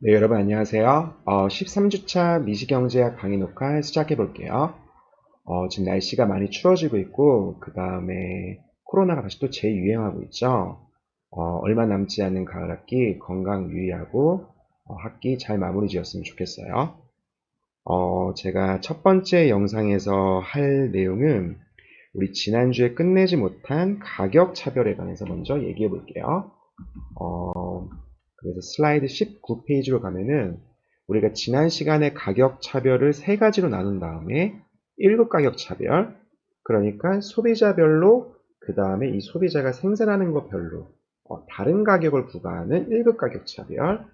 네, 여러분 안녕하세요. 13주차 미시경제학 강의 녹화 시작해 볼게요. 지금 날씨가 많이 추워지고 있고, 그 다음에 코로나가 다시 또 재유행하고 있죠. 얼마 남지 않은 가을 학기 건강 유의하고 학기 잘 마무리 지었으면 좋겠어요. 제가 첫 번째 영상에서 할 내용은 우리 지난주에 끝내지 못한 가격 차별에 관해서 먼저 얘기해 볼게요. 그래서 슬라이드 19페이지로 가면은 우리가 지난 시간에 가격 차별을 세 가지로 나눈 다음에 1급 가격 차별, 그러니까 소비자별로, 그 다음에 이 소비자가 생산하는 것 별로 다른 가격을 부과하는 1급 가격 차별,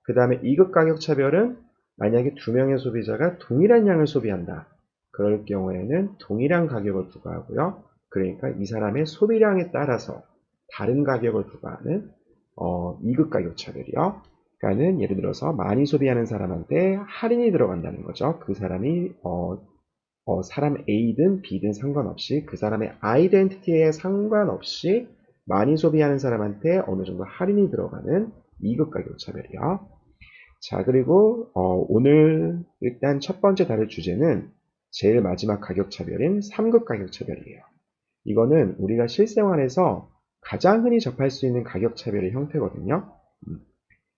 그 다음에 2급 가격 차별은 만약에 두 명의 소비자가 동일한 양을 소비한다. 그럴 경우에는 동일한 가격을 부과하고요. 그러니까 이 사람의 소비량에 따라서 다른 가격을 부과하는 2급 가격 차별이요. 그러니까는 예를 들어서 많이 소비하는 사람한테 할인이 들어간다는 거죠. 그 사람이 사람 A든 B든 상관없이 그 사람의 아이덴티티에 상관없이 많이 소비하는 사람한테 어느 정도 할인이 들어가는 2급 가격 차별이요. 자, 그리고 오늘 일단 첫 번째 다룰 주제는 제일 마지막 가격 차별인 3급 가격 차별이에요. 이거는 우리가 실생활에서 가장 흔히 접할 수 있는 가격 차별의 형태거든요.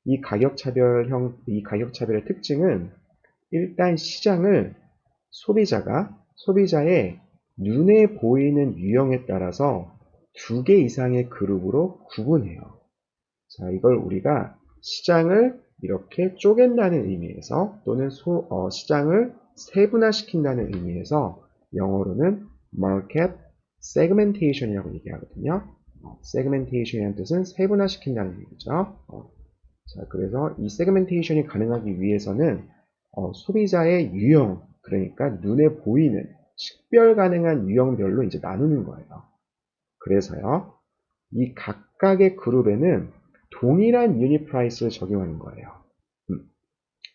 이 가격 차별의 특징은 일단 시장을 소비자의 눈에 보이는 유형에 따라서 두 개 이상의 그룹으로 구분해요. 자, 이걸 우리가 시장을 이렇게 쪼갠다는 의미에서 또는 시장을 세분화시킨다는 의미에서 영어로는 market segmentation이라고 얘기하거든요. segmentation이라는 뜻은 세분화시킨다는 얘기죠. 자, 그래서 이 세그멘테이션이 가능하기 위해서는 소비자의 유형, 그러니까 눈에 보이는 식별 가능한 유형별로 이제 나누는 거예요. 그래서요, 이 각각의 그룹에는 동일한 유닛 프라이스를 적용하는 거예요.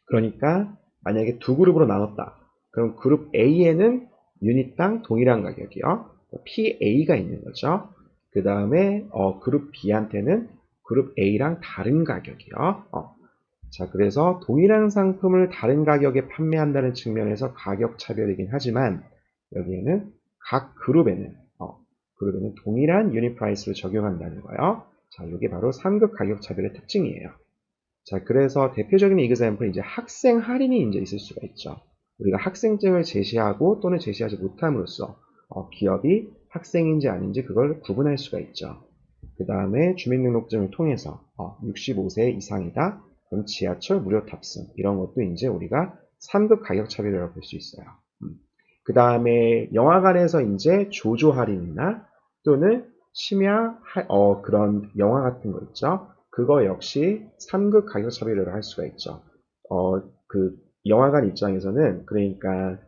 그러니까 만약에 두 그룹으로 나눴다. 그럼 그룹 A에는 유닛당 동일한 가격이요. PA가 있는 거죠. 그 다음에 그룹 B한테는 그룹 A랑 다른 가격이요. 자, 그래서 동일한 상품을 다른 가격에 판매한다는 측면에서 가격 차별이긴 하지만 여기에는 각 그룹에는 동일한 유닛 프라이스를 적용한다는 거예요. 자, 이게 바로 3급 가격 차별의 특징이에요. 자, 그래서 대표적인 example은 이제 학생 할인이 이제 있을 수가 있죠. 우리가 학생증을 제시하고 또는 제시하지 못함으로써 기업이 학생인지 아닌지 그걸 구분할 수가 있죠. 그 다음에 주민등록증을 통해서 65세 이상이다. 그럼 지하철 무료 탑승 이런 것도 이제 우리가 3급 가격 차별이라고 볼 수 있어요. 그 다음에 영화관에서 이제 조조 할인이나 또는 심야 그런 영화 같은 거 있죠. 그거 역시 3급 가격 차별이라고 할 수가 있죠. 그 영화관 입장에서는 그러니까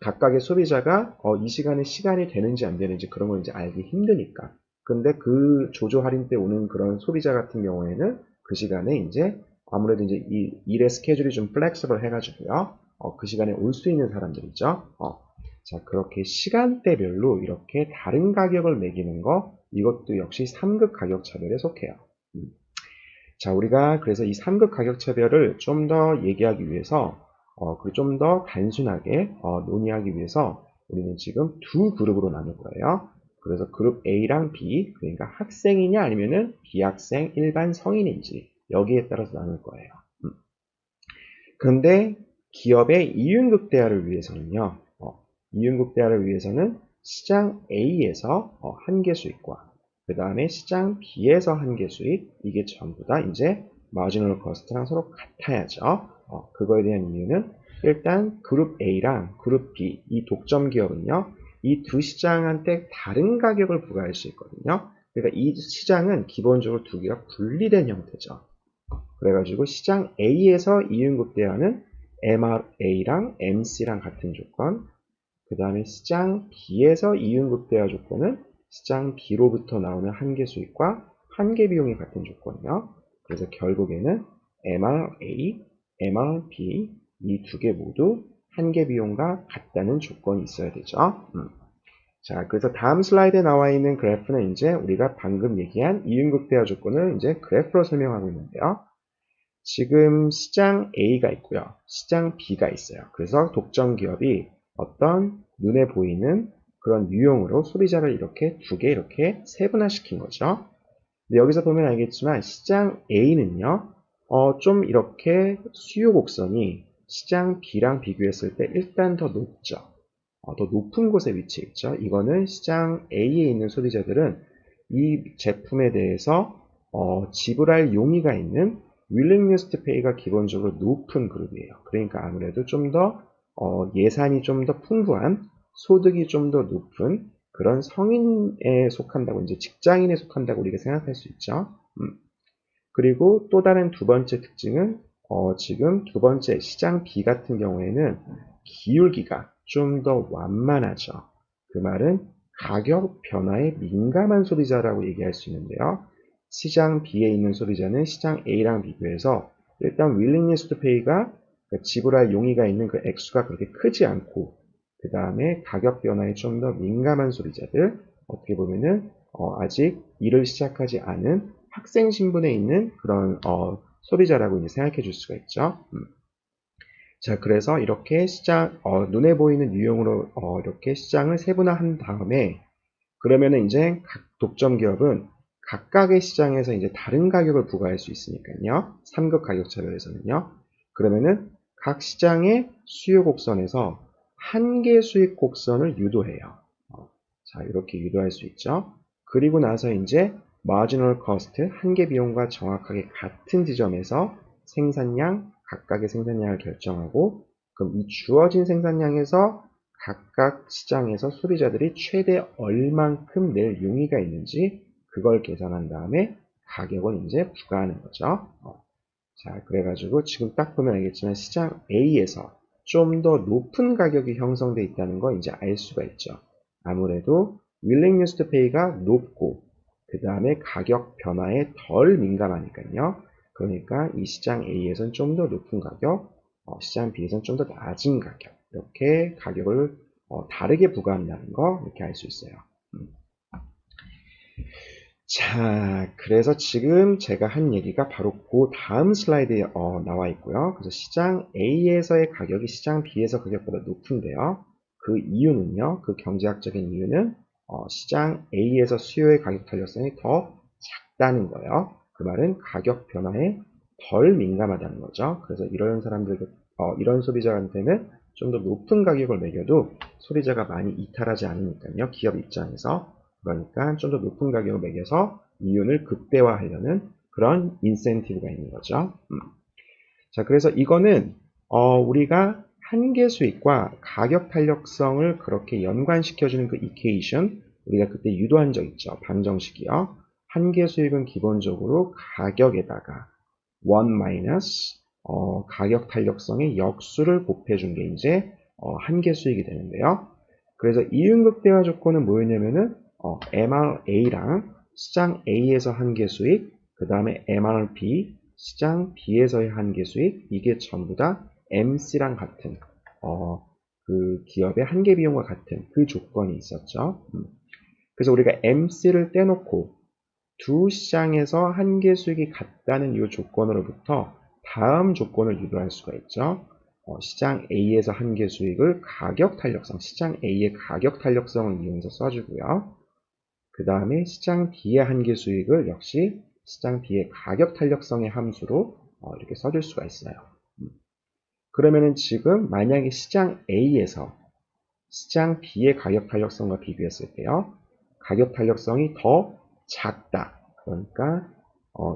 각각의 소비자가 이 시간에 시간이 되는지 안 되는지 그런 걸 이제 알기 힘드니까. 근데 그 조조 할인 때 오는 그런 소비자 같은 경우에는 그 시간에 이제 아무래도 이제 이 일의 스케줄이 좀 플렉서블 해가지고요. 그 시간에 올 수 있는 사람들이죠. 자, 그렇게 시간대별로 이렇게 다른 가격을 매기는 거, 이것도 역시 3급 가격 차별에 속해요. 자, 우리가 그래서 이 3급 가격 차별을 좀 더 얘기하기 위해서 좀 더 단순하게 논의하기 위해서 우리는 지금 두 그룹으로 나눌 거예요. 그래서 그룹 A랑 B, 그러니까 학생이냐 아니면은 비학생, 일반 성인인지 여기에 따라서 나눌 거예요. 그런데 기업의 이윤극대화를 위해서는요, 이윤극대화를 위해서는 시장 A에서 한계 수익과 그 다음에 시장 B에서 한계 수익, 이게 전부 다 이제 마지널 코스트랑 서로 같아야죠. 그거에 대한 이유는 일단 그룹 A랑 그룹 B, 이 독점 기업은요, 이 두 시장한테 다른 가격을 부과할 수 있거든요. 그러니까 이 시장은 기본적으로 두 개가 분리된 형태죠. 그래가지고 시장 A에서 이윤극대화는 MRA랑 MC랑 같은 조건, 그 다음에 시장 B에서 이윤극대화 조건은 시장 B로부터 나오는 한계 수익과 한계 비용이 같은 조건이요. 그래서 결국에는 MRA, MRB 이 두 개 모두 한계 비용과 같다는 조건이 있어야 되죠. 자, 그래서 다음 슬라이드에 나와 있는 그래프는 이제 우리가 방금 얘기한 이윤극대화 조건을 이제 그래프로 설명하고 있는데요. 지금 시장 A가 있고요. 시장 B가 있어요. 그래서 독점 기업이 어떤 눈에 보이는 그런 유형으로 소비자를 이렇게 두 개 이렇게 세분화시킨 거죠. 근데 여기서 보면 알겠지만 시장 A는요, 좀 이렇게 수요 곡선이 시장 B랑 비교했을 때 일단 더 높죠. 더 높은 곳에 위치해 있죠. 이거는 시장 A에 있는 소비자들은 이 제품에 대해서 지불할 용의가 있는 willingness to pay가 기본적으로 높은 그룹이에요. 그러니까 아무래도 좀 더 예산이 좀 더 풍부한 소득이 좀 더 높은 그런 성인에 속한다고 이제 직장인에 속한다고 우리가 생각할 수 있죠. 그리고 또 다른 두 번째 특징은 지금 두 번째 시장 B 같은 경우에는 기울기가 좀 더 완만하죠. 그 말은 가격 변화에 민감한 소비자라고 얘기할 수 있는데요. 시장 B에 있는 소비자는 시장 A랑 비교해서 일단 willingness to pay가 지불할 용의가 있는 그 액수가 그렇게 크지 않고 그 다음에 가격 변화에 좀 더 민감한 소비자들 어떻게 보면은 아직 일을 시작하지 않은 학생 신분에 있는 그런 소비자라고 이제 생각해 줄 수가 있죠. 자, 그래서 이렇게 시장 눈에 보이는 유형으로 이렇게 시장을 세분화한 다음에 그러면은 이제 각 독점 기업은 각각의 시장에서 이제 다른 가격을 부과할 수 있으니까요. 3급 가격 차별에서는요. 그러면은 각 시장의 수요 곡선에서 한계 수익 곡선을 유도해요. 자, 이렇게 유도할 수 있죠. 그리고 나서 이제 marginal cost, 한계 비용과 정확하게 같은 지점에서 생산량, 각각의 생산량을 결정하고 그럼 이 주어진 생산량에서 각각 시장에서 소비자들이 최대 얼만큼 낼 용의가 있는지 그걸 계산한 다음에 가격을 이제 부과하는 거죠. 자, 그래가지고 지금 딱 보면 알겠지만 시장 A에서 좀 더 높은 가격이 형성되어 있다는 거 이제 알 수가 있죠. 아무래도 willingness to pay가 높고 그 다음에 가격 변화에 덜 민감하니까요. 그러니까 이 시장 A에서는 좀 더 높은 가격, 시장 B에서는 좀 더 낮은 가격 이렇게 가격을 다르게 부과한다는 거 이렇게 알 수 있어요. 자, 그래서 지금 제가 한 얘기가 바로 그 다음 슬라이드에 나와 있고요. 그래서 시장 A에서의 가격이 시장 B에서 가격보다 높은데요. 그 이유는요, 그 경제학적인 이유는 시장 A에서 수요의 가격 탄력성이 더 작다는 거예요. 그 말은 가격 변화에 덜 민감하다는 거죠. 그래서 이런 사람들, 이런 소비자한테는 좀 더 높은 가격을 매겨도 소비자가 많이 이탈하지 않으니까요. 기업 입장에서. 그러니까 좀 더 높은 가격을 매겨서 이윤을 극대화하려는 그런 인센티브가 있는 거죠. 자, 그래서 이거는 우리가 한계 수익과 가격 탄력성을 그렇게 연관시켜주는 그 이퀘이션 우리가 그때 유도한 적 있죠. 방정식이요. 한계 수익은 기본적으로 가격에다가 1 마이너스 가격 탄력성의 역수를 곱해준 게 이제 한계 수익이 되는데요. 그래서 이윤 극대화 조건은 뭐였냐면은 MRA랑 시장 A에서 한계 수익, 그 다음에 MRB, 시장 B에서의 한계 수익, 이게 전부 다 MC랑 같은, 그 기업의 한계 비용과 같은 그 조건이 있었죠. 그래서 우리가 MC를 떼놓고 두 시장에서 한계 수익이 같다는 이 조건으로부터 다음 조건을 유도할 수가 있죠. 시장 A에서 한계 수익을 가격 탄력성, 시장 A의 가격 탄력성을 이용해서 써주고요. 그 다음에 시장 B의 한계 수익을 역시 시장 B의 가격 탄력성의 함수로 이렇게 써줄 수가 있어요. 그러면은 지금 만약에 시장 A에서 시장 B의 가격 탄력성과 비교했을 때요. 가격 탄력성이 더 작다. 그러니까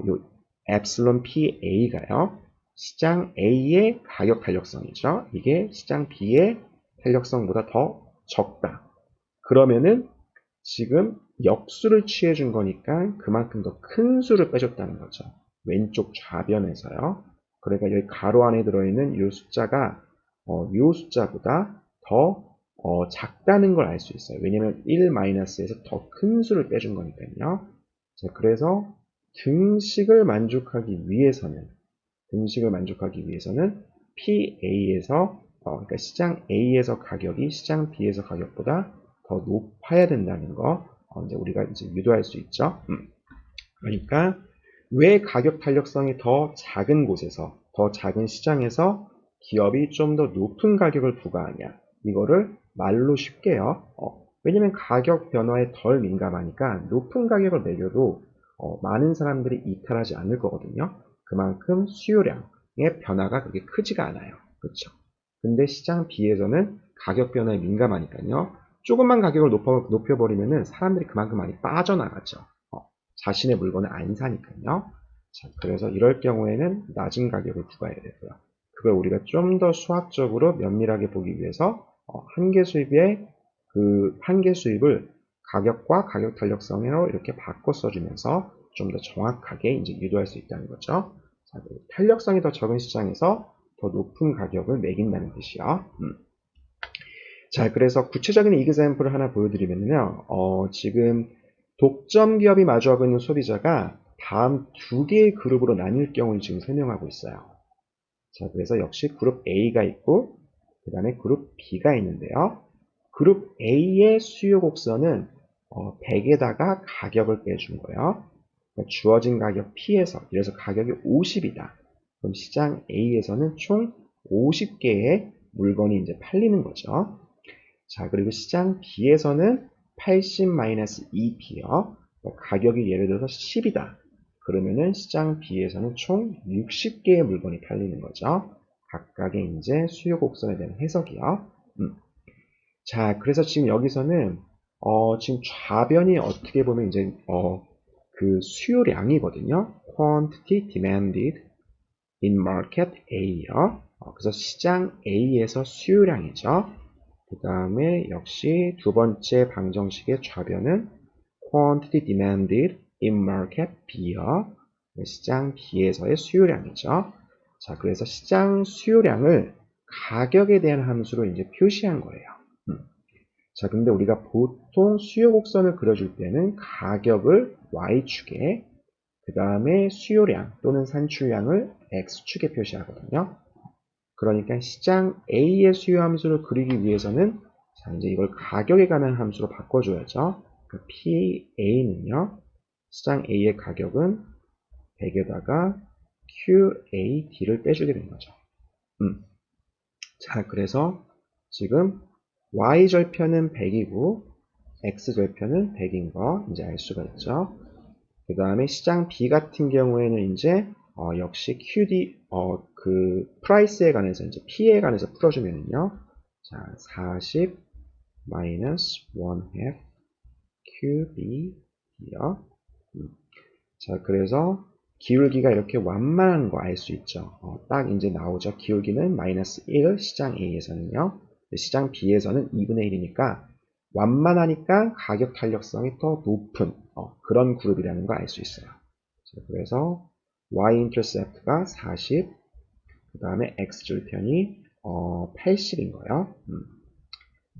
요 엡실론 PA가요. 시장 A의 가격 탄력성이죠. 이게 시장 B의 탄력성보다 더 적다. 그러면은 지금 역수를 취해준 거니까 그만큼 더 큰 수를 빼줬다는 거죠. 왼쪽 좌변에서요. 그러니까 여기 가로 안에 들어있는 이 숫자가 이 숫자보다 더 작다는 걸 알 수 있어요. 왜냐면 1-에서 더 큰 수를 빼준 거니까요. 자, 그래서 등식을 만족하기 위해서는 PA에서 그러니까 시장 A에서 가격이 시장 B에서 가격보다 더 높아야 된다는 거 이제 우리가 이제 유도할 수 있죠. 그러니까 왜 가격 탄력성이 더 작은 곳에서, 더 작은 시장에서 기업이 좀 더 높은 가격을 부과하냐? 이거를 말로 쉽게요. 왜냐면 가격 변화에 덜 민감하니까 높은 가격을 매겨도 많은 사람들이 이탈하지 않을 거거든요. 그만큼 수요량의 변화가 그렇게 크지가 않아요. 그렇죠? 근데 시장 B에서는 가격 변화에 민감하니까요. 조금만 가격을 높여버리면은 사람들이 그만큼 많이 빠져나가죠. 자신의 물건을 안 사니까요. 자, 그래서 이럴 경우에는 낮은 가격을 부과해야 되고요. 그걸 우리가 좀 더 수학적으로 면밀하게 보기 위해서 한계 수입의 그 한계 수입을 가격과 가격 탄력성으로 이렇게 바꿔 써주면서 좀 더 정확하게 이제 유도할 수 있다는 거죠. 자, 탄력성이 더 적은 시장에서 더 높은 가격을 매긴다는 뜻이요. 자, 그래서 구체적인 example을 하나 보여드리면요. 지금 독점 기업이 마주하고 있는 소비자가 다음 두 개의 그룹으로 나뉠 경우를 지금 설명하고 있어요. 자, 그래서 역시 그룹 A가 있고, 그 다음에 그룹 B가 있는데요. 그룹 A의 수요 곡선은 100에다가 가격을 빼준 거예요. 그러니까 주어진 가격 P에서, 이래서 가격이 50이다. 그럼 시장 A에서는 총 50개의 물건이 이제 팔리는 거죠. 자, 그리고 시장 B에서는 80-2P요. 가격이 예를 들어서 10이다. 그러면은 시장 B에서는 총 60개의 물건이 팔리는 거죠. 각각의 이제 수요 곡선에 대한 해석이요. 자, 그래서 지금 여기서는 지금 좌변이 어떻게 보면 이제 그 수요량이거든요. Quantity demanded in market A요. 그래서 시장 A에서 수요량이죠. 그 다음에 역시 두 번째 방정식의 좌변은 quantity demanded in market B요. 시장 B에서의 수요량이죠. 자, 그래서 시장 수요량을 가격에 대한 함수로 이제 표시한 거예요. 자, 근데 우리가 보통 수요 곡선을 그려줄 때는 가격을 Y축에, 그 다음에 수요량 또는 산출량을 X축에 표시하거든요. 그러니까 시장 A의 수요 함수를 그리기 위해서는 자, 이제 이걸 가격에 관한 함수로 바꿔줘야죠. 그러니까 PA는요, 시장 A의 가격은 100에다가 QAD를 빼주게 된 거죠. 자, 그래서 지금 Y절편은 100이고 X절편은 100인 거 이제 알 수가 있죠. 그 다음에 시장 B 같은 경우에는 이제 역시 QD 그 프라이스에 관해서 이제 P에 관해서 풀어주면은요. 자, 40 마이너스 1/2 QB요. 자, 그래서 기울기가 이렇게 완만한 거 알 수 있죠. 딱 이제 나오죠. 기울기는 마이너스 1 시장 A에서는요. 시장 B에서는 2분의 1이니까 완만하니까 가격 탄력성이 더 높은 그런 그룹이라는 거 알 수 있어요. 자, 그래서 Y-인터셉트가 40, 그 다음에 X줄편이 80인 거예요.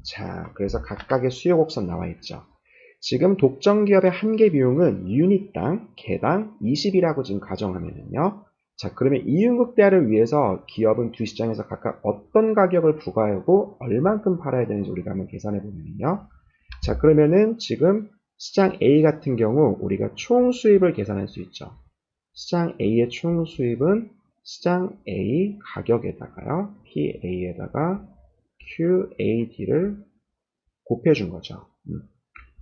자, 그래서 각각의 수요 곡선 나와 있죠. 지금 독점 기업의 한계 비용은 유닛당 개당 20이라고 지금 가정하면은요. 자, 그러면 이윤극 대화를 위해서 기업은 두 시장에서 각각 어떤 가격을 부과하고 얼만큼 팔아야 되는지 우리가 한번 계산해 보면요. 자, 그러면은 지금 시장 A 같은 경우 우리가 총 수입을 계산할 수 있죠. 시장 A의 총 수입은 시장 A 가격에다가요. PA에다가 QAD를 곱해준 거죠.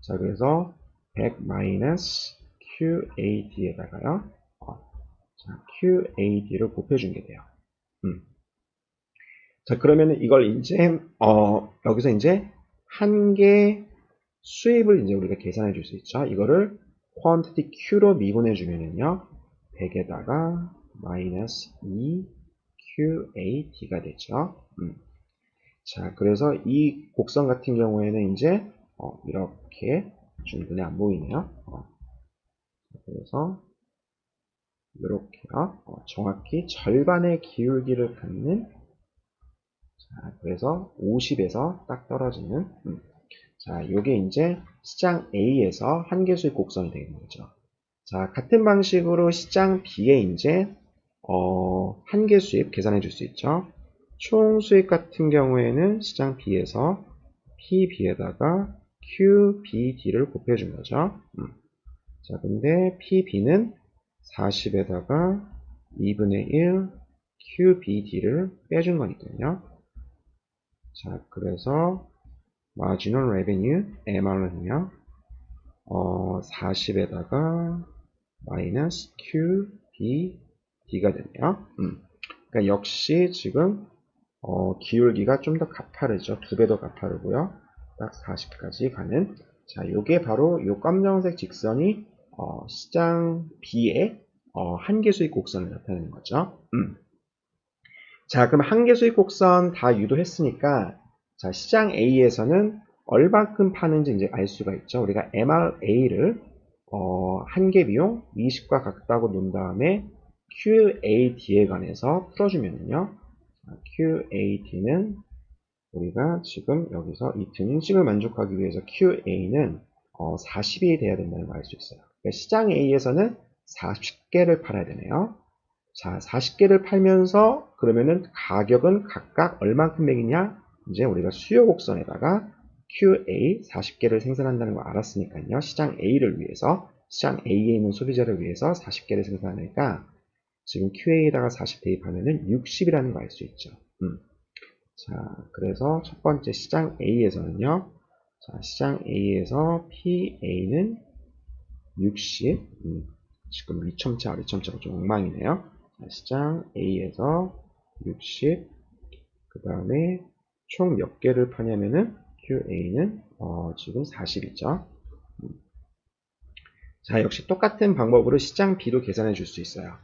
자, 그래서 100 마이너스 QAD에다가요. 자, QAD를 곱해준 게 돼요. 자, 그러면은 이걸 이제 여기서 이제 한개 수입을 이제 우리가 계산해 줄 수 있죠. 이거를 quantity Q로 미분해 주면은요. 100에다가 마이너스 2 QAD가 되죠. 자, 그래서 이 곡선 같은 경우에는 이제 이렇게 좀 눈에 안 보이네요. 그래서 이렇게요. 정확히 절반의 기울기를 갖는 자, 그래서 50에서 딱 떨어지는 자, 요게 이제 시장 A에서 한계 수익 곡선이 되는 거죠. 자, 같은 방식으로 시장 B에 이제 한계 수익 계산해 줄 수 있죠. 총 수익 같은 경우에는 시장 B에서 PB에다가 QBD를 곱해준 거죠. 자, 근데 PB는 40에다가 2분의 1 QBD를 빼준 거니까요. 자, 그래서 marginal revenue MR은요, 40에다가 마이너스 QBD가 되네요. 그러니까 역시 지금 기울기가 좀 더 가파르죠. 2배 더 가파르고요. 딱 40까지 가는. 자, 요게 바로 요 검정색 직선이 시장 B의 한계 수익 곡선을 나타내는 거죠. 자, 그럼 한계 수익 곡선 다 유도했으니까, 자, 시장 A에서는 얼마큼 파는지 이제 알 수가 있죠. 우리가 MRA를 한계 비용 20과 같다고 놓은 다음에 QAD에 관해서 풀어주면요. QAD는 우리가 지금 여기서 이 등식을 만족하기 위해서 QA는 40이 돼야 된다는 걸 알 수 있어요. 그러니까 시장 A에서는 40개를 팔아야 되네요. 자, 40개를 팔면서 그러면은 가격은 각각 얼마큼 매기냐? 이제 우리가 수요 곡선에다가 QA 40개를 생산한다는 걸 알았으니까요. 시장 A를 위해서, 시장 A에 있는 소비자를 위해서 40개를 생산하니까 지금 QA에다가 40 대입하면은 60이라는 걸 알 수 있죠. 자, 그래서 첫 번째 시장 A에서는요. 자, 시장 A에서 PA는 60. 지금 위첨차, 아래첨차가 좀 엉망이네요. 자, 시장 A에서 60. 그 다음에 총 몇 개를 파냐면은 QA는 지금 40이죠. 자, 역시 똑같은 방법으로 시장 B도 계산해 줄 수 있어요.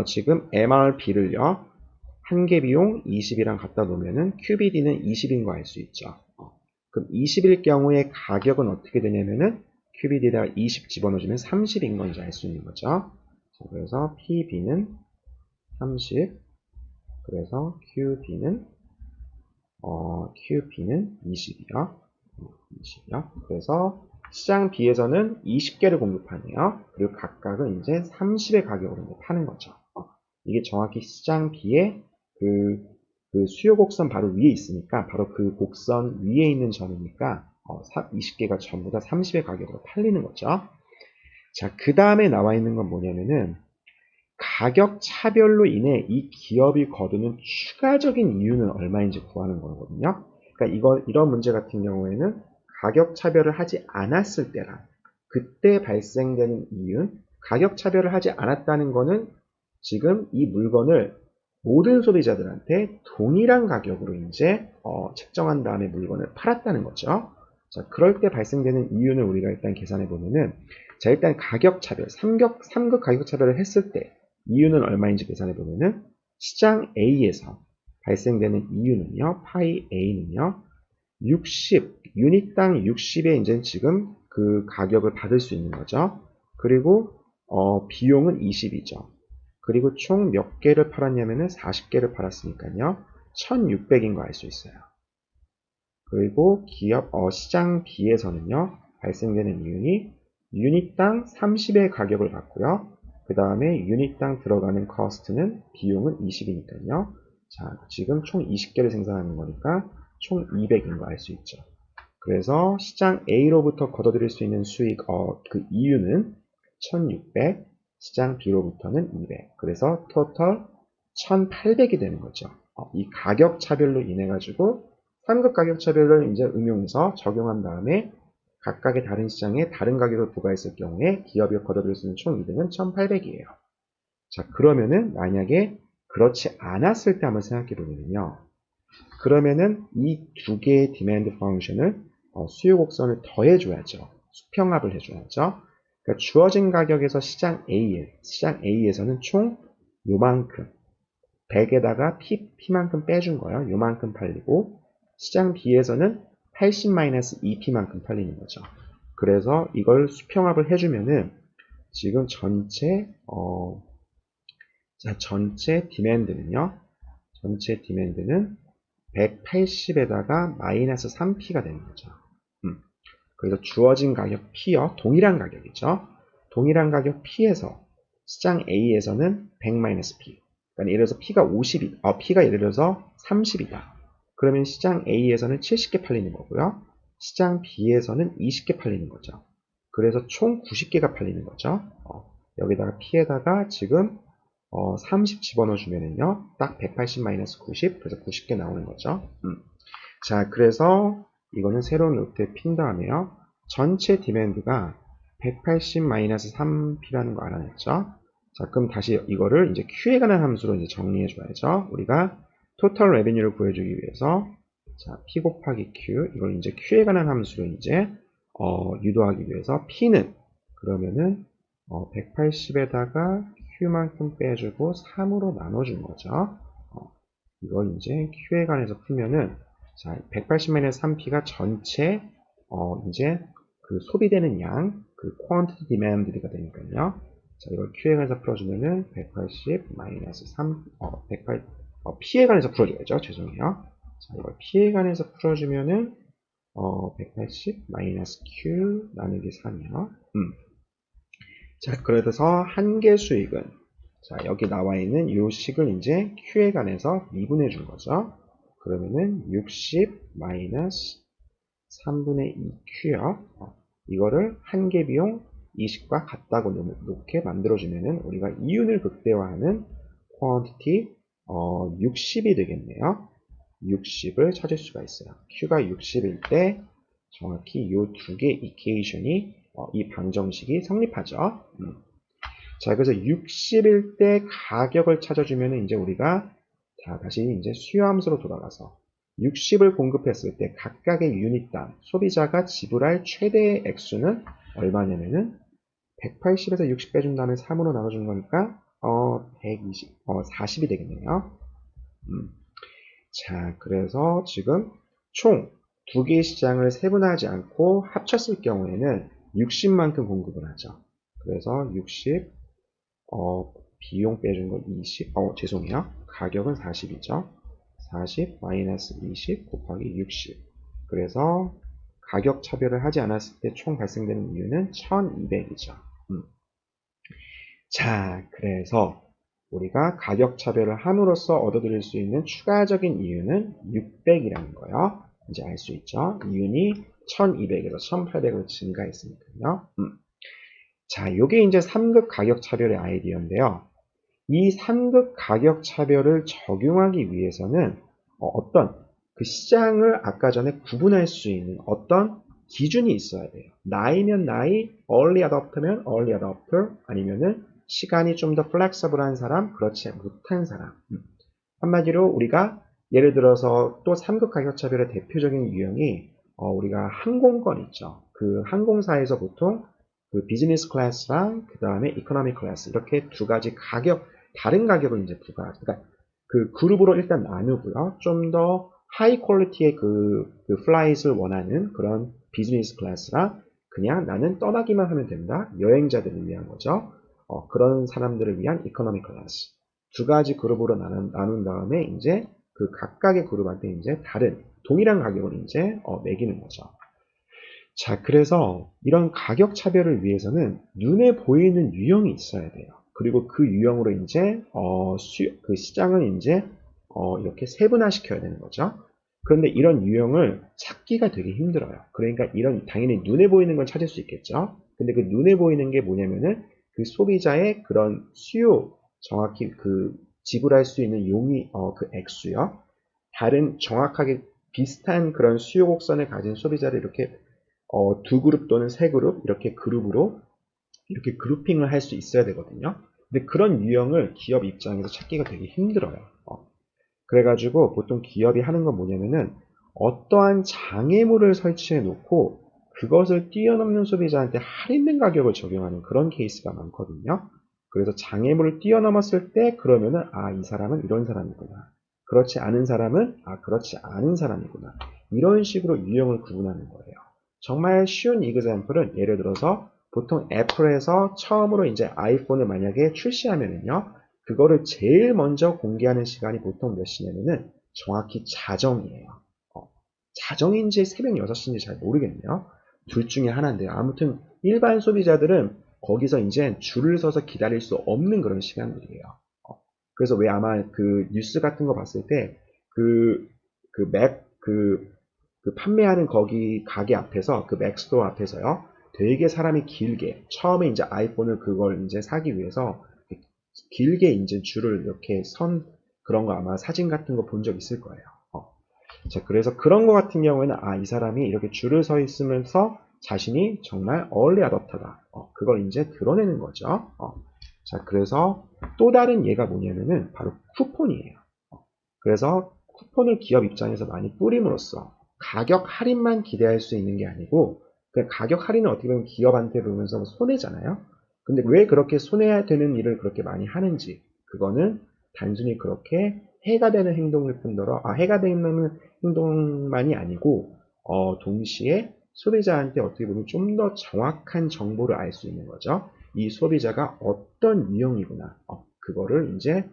지금 MRB를요. 한계 비용 20이랑 갖다 놓으면은 QBD는 20인 거 알 수 있죠. 그럼 20일 경우에 가격은 어떻게 되냐면은 QBD에다가 20 집어넣으면 30인 건지 알 수 있는 거죠. 자, 그래서 PB는 30. 그래서 QB는 20이요. 20이요. 그래서 시장 B에서는 20개를 공급하네요. 그리고 각각은 이제 30의 가격으로 이제 파는 거죠. 이게 정확히 시장 B의 그 수요 곡선 바로 위에 있으니까 바로 그 곡선 위에 있는 점이니까 20개가 전부 다 30의 가격으로 팔리는 거죠. 자, 그 다음에 나와 있는 건 뭐냐면은 가격 차별로 인해 이 기업이 거두는 추가적인 이유는 얼마인지 구하는 거거든요. 그러니까 이런 문제 같은 경우에는 가격 차별을 하지 않았을 때랑 그때 발생되는 이유는 가격 차별을 하지 않았다는 거는 지금 이 물건을 모든 소비자들한테 동일한 가격으로 이제 책정한 다음에 물건을 팔았다는 거죠. 자, 그럴 때 발생되는 이유는 우리가 일단 계산해 보면은 자, 일단 가격 차별, 3급 가격 차별을 했을 때 이유는 얼마인지 계산해 보면은 시장 A에서 발생되는 이유는요, 파이 A는요, 60, 유닛당 60에 이제 지금 그 가격을 받을 수 있는 거죠. 그리고 비용은 20이죠. 그리고 총 몇 개를 팔았냐면은 40개를 팔았으니까요. 1600인 거 알 수 있어요. 그리고 기업 시장 B에서는요. 발생되는 이윤이 유닛당 30의 가격을 받고요. 그 다음에 유닛당 들어가는 cost는 비용은 20이니까요. 자, 지금 총 20개를 생산하는 거니까 총 200인 거 알 수 있죠. 그래서 시장 A로부터 걷어들일 수 있는 수익 그 이윤은 1600, 시장 B로부터는 200. 그래서 토탈 1800이 되는 거죠. 이 가격 차별로 인해 가지고 3급 가격 차별을 이제 응용해서 적용한 다음에 각각의 다른 시장에 다른 가격을 부과했을 경우에 기업이 거둬들일 수 있는 총 이득은 1800이에요. 자, 그러면은 만약에 그렇지 않았을 때 한번 생각해 보면요. 그러면은 이 두 개의 디맨드 펑션을 수요 곡선을 더해줘야죠. 수평합을 해줘야죠. 그러니까 주어진 가격에서 시장 A에서는 총 요만큼 100에다가 P만큼 빼준 거예요. 요만큼 팔리고 시장 B에서는 80-2P만큼 팔리는 거죠. 그래서 이걸 수평합을 해주면은 지금 전체 디맨드는요. 전체 디맨드는 180에다가 마이너스 3P가 되는 거죠. 그래서 주어진 가격 P요. 동일한 가격이죠. 동일한 가격 P에서 시장 A에서는 100-P. 그러니까 예를 들어서 P가 50이, P가 예를 들어서 30이다. 그러면 시장 A에서는 70개 팔리는 거고요. 시장 B에서는 20개 팔리는 거죠. 그래서 총 90개가 팔리는 거죠. 여기다가 P에다가 지금 30 집어넣어 주면은요, 딱 180-90, 그래서 90개 나오는 거죠. 자, 그래서 이거는 새로운 루트에 핀 다음에요, 전체 디맨드가 180-3P라는 거 알아냈죠? 자, 그럼 다시 이거를 이제 Q에 관한 함수로 이제 정리해 줘야죠. 우리가 토탈 레베뉴를 구해주기 위해서, 자, P 곱하기 Q, 이걸 이제 Q에 관한 함수로 이제, 유도하기 위해서 P는, 그러면은, 180에다가 Q만큼 빼주고 3으로 나눠준 거죠. 이걸 이제 Q에 관해서 풀면은, 자, 180-3P가 전체, 이제 그 소비되는 양, 그 quantity demand가 되니까요. 자, 이걸 Q에 관해서 풀어주면은 180-3, 180, P에 관해서 풀어줘야죠. 죄송해요. 자, 이걸 P에 관해서 풀어주면은, 180-Q 나누기 3이요. 자, 그래서 한계 수익은, 자, 여기 나와 있는 이 식을 이제 Q에 관해서 미분해 준 거죠. 그러면은 60 3분의 2Q요. 이거를 한계 비용 20과 같다고 놓게 만들어주면은 우리가 이윤을 극대화하는 quantity 60이 되겠네요. 60을 찾을 수가 있어요. Q가 60일 때 정확히 이 두 개 이케이션이 이 방정식이 성립하죠. 자, 그래서 60일 때 가격을 찾아주면 이제 우리가, 자, 다시 이제 수요함수로 돌아가서 60을 공급했을 때 각각의 유닛당 소비자가 지불할 최대의 액수는 얼마냐면은 180에서 60 빼준 다음에 3으로 나눠준 거니까 120, 40이 되겠네요. 자, 그래서 지금 총 두 개의 시장을 세분화하지 않고 합쳤을 경우에는 60만큼 공급을 하죠. 그래서 60, 비용 빼준 거 20, 죄송해요. 가격은 40이죠. 40 마이너스 20 곱하기 60. 그래서 가격 차별을 하지 않았을 때 총 발생되는 이유는 1200이죠. 자, 그래서 우리가 가격 차별을 함으로써 얻어들일 수 있는 추가적인 이유는 600이라는 거요. 이제 알 수 있죠. 이윤이 1200에서 1800으로 증가했으니까요. 자, 요게 이제 3급 가격 차별의 아이디어인데요. 이 3급 가격 차별을 적용하기 위해서는 어떤 그 시장을 아까 전에 구분할 수 있는 어떤 기준이 있어야 돼요. 나이면 나이, early adopter면 early adopter, 아니면은 시간이 좀 더 플렉서블한 사람, 그렇지 못한 사람. 한마디로 우리가 예를 들어서 또 3급 가격 차별의 대표적인 유형이 우리가 항공권 있죠. 그 항공사에서 보통 그 비즈니스 클래스랑 그 다음에 이코노미 클래스 이렇게 두 가지 가격, 다른 가격을 이제 그러니까 그 그룹으로 일단 나누고요. 좀 더 하이 퀄리티의 그 플라잇을 원하는 그런 비즈니스 클래스랑 그냥 나는 떠나기만 하면 된다. 여행자들을 위한 거죠. 그런 사람들을 위한 이코노미 클래스. 두 가지 그룹으로 나눈 다음에 이제 그 각각의 그룹한테 이제 다른 동일한 가격을 이제 매기는 거죠. 자, 그래서 이런 가격 차별을 위해서는 눈에 보이는 유형이 있어야 돼요. 그리고 그 유형으로 이제 그 시장을 이제 이렇게 세분화 시켜야 되는 거죠. 그런데 이런 유형을 찾기가 되게 힘들어요. 그러니까 이런 당연히 눈에 보이는 걸 찾을 수 있겠죠. 근데 그 눈에 보이는 게 뭐냐면은 그 소비자의 그런 수요, 정확히 그 지불할 수 있는 용의 그 액수요. 다른 정확하게 비슷한 그런 수요 곡선을 가진 소비자를 이렇게 두 그룹 또는 세 그룹 이렇게 그룹으로 이렇게 그룹핑을 할 수 있어야 되거든요. 근데 그런 유형을 기업 입장에서 찾기가 되게 힘들어요. 그래가지고 보통 기업이 하는 건 뭐냐면은 어떠한 장애물을 설치해 놓고 그것을 뛰어넘는 소비자한테 할인된 가격을 적용하는 그런 케이스가 많거든요. 그래서 장애물을 뛰어넘었을 때 그러면은 이 사람은 이런 사람이구나. 그렇지 않은 사람은 그렇지 않은 사람이구나. 이런 식으로 유형을 구분하는 거예요. 정말 쉬운 이그젬플은 예를 들어서 보통 애플에서 처음으로 이제 아이폰을 만약에 출시하면은요. 그거를 제일 먼저 공개하는 시간이 보통 몇 시냐면은 정확히 자정이에요. 자정인지 새벽 6시인지 잘 모르겠네요. 둘 중에 하나인데요. 아무튼 일반 소비자들은 거기서 이제 줄을 서서 기다릴 수 없는 그런 시간들이에요. 그래서 왜 아마 그 뉴스 같은 거 봤을 때 판매하는 거기 가게 앞에서 그 맥스토어 앞에서요. 되게 사람이 길게, 처음에 이제 아이폰을 그걸 이제 사기 위해서 길게 이제 줄을 이렇게 그런 거 아마 사진 같은 거 본 적 있을 거예요. 자, 그래서 그런 거 같은 경우에는, 이 사람이 이렇게 줄을 서 있으면서 자신이 정말 얼리 어댑터다. 그걸 이제 드러내는 거죠. 자, 그래서 또 다른 예가 뭐냐면은 바로 쿠폰이에요. 그래서 쿠폰을 기업 입장에서 많이 뿌림으로써 가격 할인만 기대할 수 있는 게 아니고, 그 가격 할인은 어떻게 보면 기업한테 보면서 손해잖아요. 근데 왜 그렇게 손해야 되는 일을 그렇게 많이 하는지, 그거는 단순히 그렇게 해가 되는 행동일 뿐더러, 해가 되는 행동만이 아니고, 동시에 소비자한테 어떻게 보면 좀 더 정확한 정보를 알 수 있는 거죠. 이 소비자가 어떤 유형이구나. 그거를 이제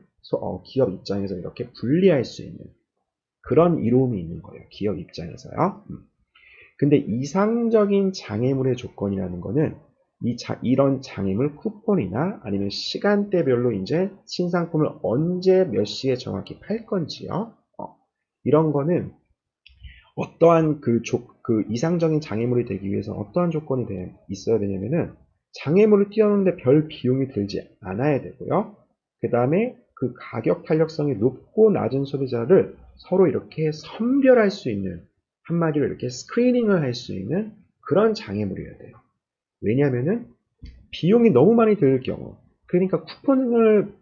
기업 입장에서 이렇게 분리할 수 있는 그런 이로움이 있는 거예요. 기업 입장에서요. 근데 이상적인 장애물의 조건이라는 거는 이런 장애물 쿠폰이나 아니면 시간대별로 이제 신상품을 언제 몇 시에 정확히 팔 건지요. 이런 거는 어떠한 그 이상적인 장애물이 되기 위해서 어떠한 조건이 있어야 되냐면은 장애물을 띄우는데 별 비용이 들지 않아야 되고요. 그 다음에 그 가격 탄력성이 높고 낮은 소비자를 서로 이렇게 선별할 수 있는, 한마디로 이렇게 스크리닝을 할 수 있는 그런 장애물이어야 돼요. 왜냐면은 비용이 너무 많이 들 경우, 그러니까 쿠폰을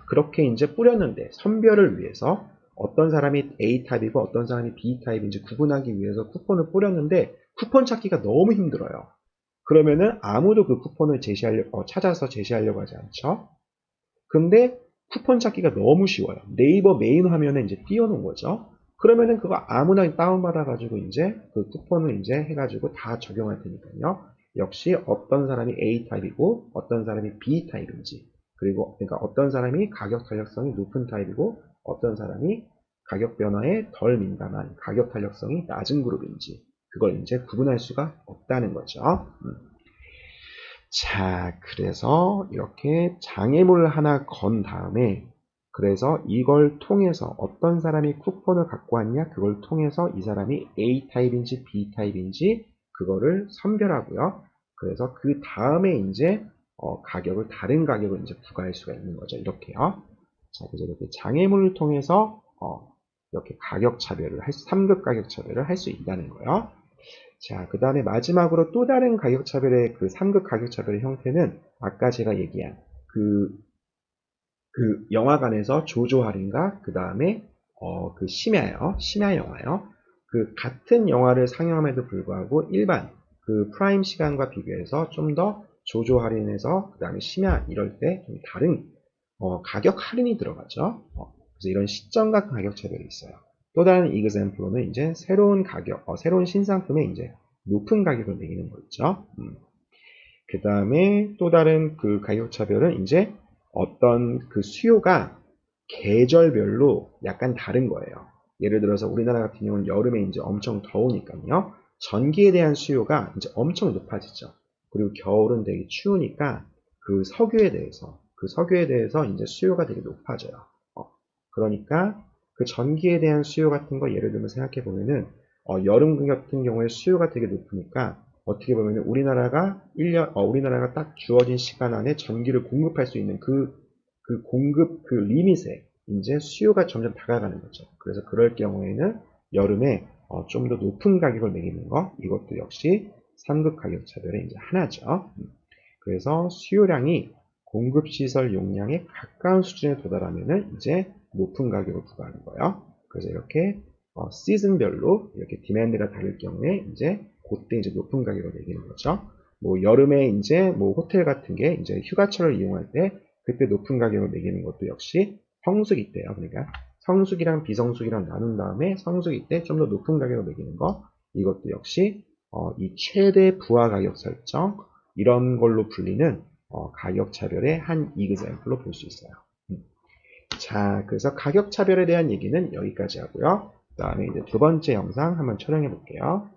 그렇게 이제 뿌렸는데 선별을 위해서 어떤 사람이 A타입이고 어떤 사람이 B타입인지 구분하기 위해서 쿠폰을 뿌렸는데 쿠폰 찾기가 너무 힘들어요. 그러면은 아무도 그 쿠폰을 찾아서 제시하려고 하지 않죠. 근데 쿠폰 찾기가 너무 쉬워요. 네이버 메인 화면에 이제 띄워놓은 거죠. 그러면은 그거 아무나 다운받아가지고 이제 그 쿠폰을 이제 해가지고 다 적용할 테니까요. 역시 어떤 사람이 A타입이고 어떤 사람이 B타입인지, 그리고 그러니까 어떤 사람이 가격 탄력성이 높은 타입이고 어떤 사람이 가격 변화에 덜 민감한 가격 탄력성이 낮은 그룹인지, 그걸 이제 구분할 수가 없다는 거죠. 자, 그래서 이렇게 장애물 하나 건 다음에, 그래서 이걸 통해서 어떤 사람이 쿠폰을 갖고 왔냐, 그걸 통해서 이 사람이 A타입인지 B타입인지 그거를 선별하고요. 그래서 그 다음에 이제 다른 가격을 이제 부과할 수가 있는 거죠. 이렇게요. 자, 그래서 이렇게 장애물을 통해서 이렇게 가격 차별을 3급 가격 차별을 할 수 있다는 거예요. 자, 그 다음에 마지막으로 또 다른 가격 차별의 그 3급 가격 차별의 형태는 아까 제가 얘기한 그 영화관에서 조조 할인과 그 다음에 그 심야 영화요. 그 같은 영화를 상영함에도 불구하고 일반 그 프라임 시간과 비교해서 좀 더 조조 할인해서 그 다음에 심야 이럴 때 좀 다른 가격 할인이 들어가죠. 그래서 이런 시점과 가격 차별이 있어요. 또 다른 example로는 이제 새로운 신상품에 이제 높은 가격을 매기는 거 있죠. 그 다음에 또 다른 그 가격 차별은 이제 어떤 그 수요가 계절별로 약간 다른 거예요. 예를 들어서 우리나라 같은 경우는 여름에 이제 엄청 더우니까요. 전기에 대한 수요가 이제 엄청 높아지죠. 그리고 겨울은 되게 추우니까 그 석유에 대해서 이제 수요가 되게 높아져요. 그러니까 그 전기에 대한 수요 같은 거 예를 들면 생각해 보면은 여름 같은 경우에 수요가 되게 높으니까 어떻게 보면은 우리나라가 딱 주어진 시간 안에 전기를 공급할 수 있는 그 공급 그 리밋에 이제 수요가 점점 다가가는 거죠. 그래서 그럴 경우에는 여름에 좀 더 높은 가격을 매기는 거, 이것도 역시 3급 가격 차별의 이제 하나죠. 그래서 수요량이 공급시설 용량에 가까운 수준에 도달하면은 이제 높은 가격을 부과하는 거예요. 그래서 이렇게 시즌별로 이렇게 디맨드가 다를 경우에 이제 그때 이제 높은 가격을 매기는 거죠. 뭐 여름에 이제 뭐 호텔 같은 게 이제 휴가철을 이용할 때 그때 높은 가격을 매기는 것도 역시 성수기 때요. 그러니까 성수기랑 비성수기랑 나눈 다음에 성수기 때 좀 더 높은 가격을 매기는 거, 이것도 역시 이 최대 부하 가격 설정, 이런 걸로 불리는 가격 차별의 한 example로 볼 수 있어요. 자, 그래서 가격 차별에 대한 얘기는 여기까지 하고요. 그 다음에 이제 두 번째 영상 한번 촬영해 볼게요.